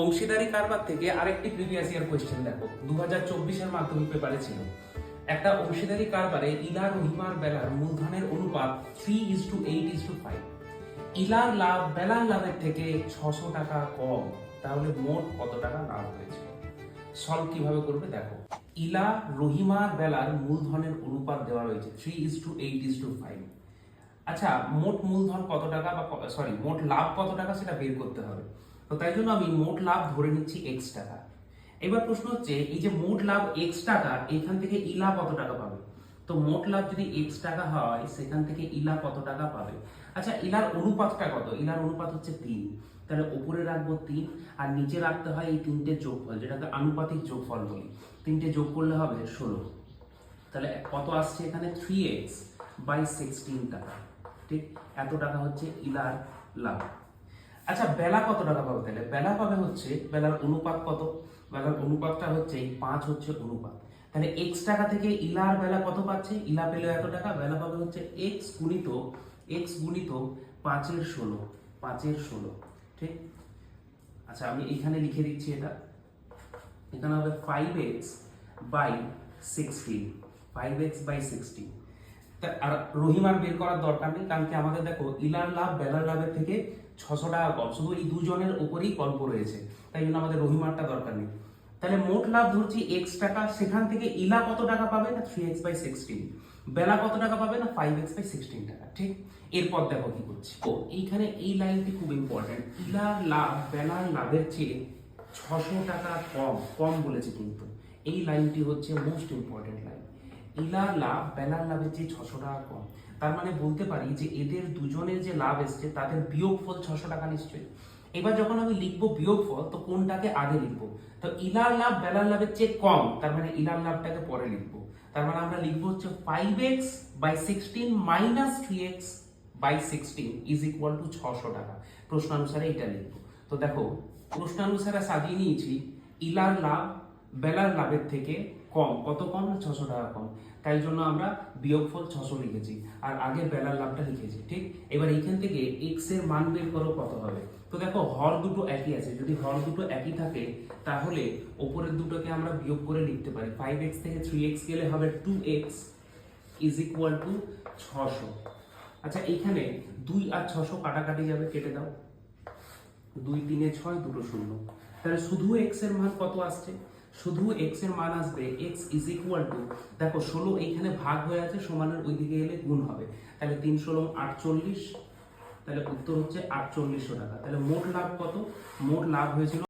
অংশীদারি কারবার থেকে আরেকটি প্রিভিয়াস ইয়ার কোয়েশ্চেন দেখো 2024 মাধ্যমিক পেপারে ছিল। একটা অংশীদারি কারবারে ইলা রহিমার বেলার মূলধনের অনুপাত 3:8:5। ইলার লাভ বেলার লাভের থেকে 600 টাকা কম, তাহলে মোট কত টাকা লাভ হয়েছে? সলভ কিভাবে করবে দেখো। ইলা রহিমার বেলার মূলধনের অনুপাত দেওয়া রয়েছে 3:8:5। আচ্ছা, মোট মূলধন কত টাকা বা মোট লাভ কত টাকা সেটা বের করতে হবে। তো তাই জন্য আমি মোট লাভ ধরে নিচ্ছি এক্স টাকা। এবার প্রশ্ন হচ্ছে এই যে মোট লাভ এক্স টাকা, এখান থেকে ইলা কত টাকা পাবে? তো মোট লাভ যদি এক্স টাকা হয় সেখান থেকে ইলা কত টাকা পাবে? আচ্ছা, ইলার অনুপাতটা কত? ইলার অনুপাত হচ্ছে 3, তাহলে উপরে রাখবো 3 আর নিচে রাখতে হয় এই তিনটে যোগফল, যেটাকে আনুপাতিক যোগফল বলি। তিনটে যোগ করলে হবে 16। তাহলে কত আসছে এখানে? 3x/16 টাকা। ঠিক, এত টাকা হচ্ছে ইলার লাভ। আচ্ছা, বেলা কত টাকা পাবে? তাহলে বেলা পাবে হচ্ছে, বেলার অনুপাত কত? বেলার অনুপাতটা হচ্ছে 5 হচ্ছে অনুপাত। তাহলে x টাকা থেকে ইলার বেলা কত পাচ্ছে? ইলা পেলে এত টাকা, বেলা পাবে হচ্ছে x গুণিত 5 এর 16, 5 এর 16। ঠিক, আচ্ছা আমি এখানে লিখে দিচ্ছি, এখানে হবে 5x/16, 5x/16। আর রহিমার বের করার দরকার নেই, কারণ কি আমাদের দেখো ইলার লাভ বেলার লাভের থেকে 600 টাকা কম, শুধু এই দুজনের উপরেই গল্প রয়েছে, তাই জন্য আমাদের রহিমারটা দরকার নেই। তাহলে মোট লাভ ধরছি x টাকা, সেখান থেকে ইলা কত টাকা পাবে? না 3x/16। বেলা কত টাকা পাবে? না 5x/16 টাকা। ঠিক, এরপর দেখো কি করছি। তো এইখানে এই লাইনটি খুব ইম্পর্টেন্ট। ইলার লাভ বেলার লাভের চেয়ে 600 টাকা কম বলেছে, কিন্তু এই লাইনটি হচ্ছে মোস্ট ইম্পর্টেন্ট লাইন। ইলার লাভ বেলার লাভের চেয়ে 600 টাকা কম, তার মানে বলতে পারি যে এদের দুজনের যে লাভ এসছে তাদের বিয়োগফল 600 টাকা নিশ্চয়ই। এবার যখন আমি লিখবো বিয়োগফল, তো কোনটাকে আগে লিখবো? তো ইলার লাভ বেলার লাভের চেয়ে কম, তার মানে ইলার লাভটাকে পরে লিখবো। তার মানে আমরা লিখবো হচ্ছে 5x/16 - 3x/16 is equal to 600 টাকা। প্রশ্নানুসারে এটা লিখবো। তো দেখো, প্রশ্নানুসারে সাজিয়ে নিয়েছি ইলার লাভ বেলার লাভের থেকে কম। কত কম? 600 টাকা কম। তাই জন্য আমরা বিয়োগফল 600 লিখেছি আর আগে বেলার লাভটা লিখেছি। ঠিক, এবার এইখান থেকে x এর মান বের করো, কত হবে? তো দেখো হর দুটো একই আছে, যদি হর দুটো একই থাকে তাহলে উপরের দুটোকে আমরা বিয়োগ করে লিখতে পারি। 5x থেকে 3x গেলে হবে 2x ইজ ইকুয়াল টু 600। আচ্ছা, এইখানে 2 আর 600 কাটাকাটি যাবে, কেটে দাও। 2 3 6, দুটো শূন্য। তাহলে শুধু x এর মান কত আসছে? শুধু x এর মান আসবে x ইজ ইকুয়াল টু, দেখো 16 এইখানে ভাগ হয়ে আছে, সমানের ওইদিকে এলে গুণ হবে। তাহলে 3 16 48, তাহলে উত্তর হচ্ছে 4800 টাকা। তাহলে মোট লাভ কত? মোট লাভ হয়েছিল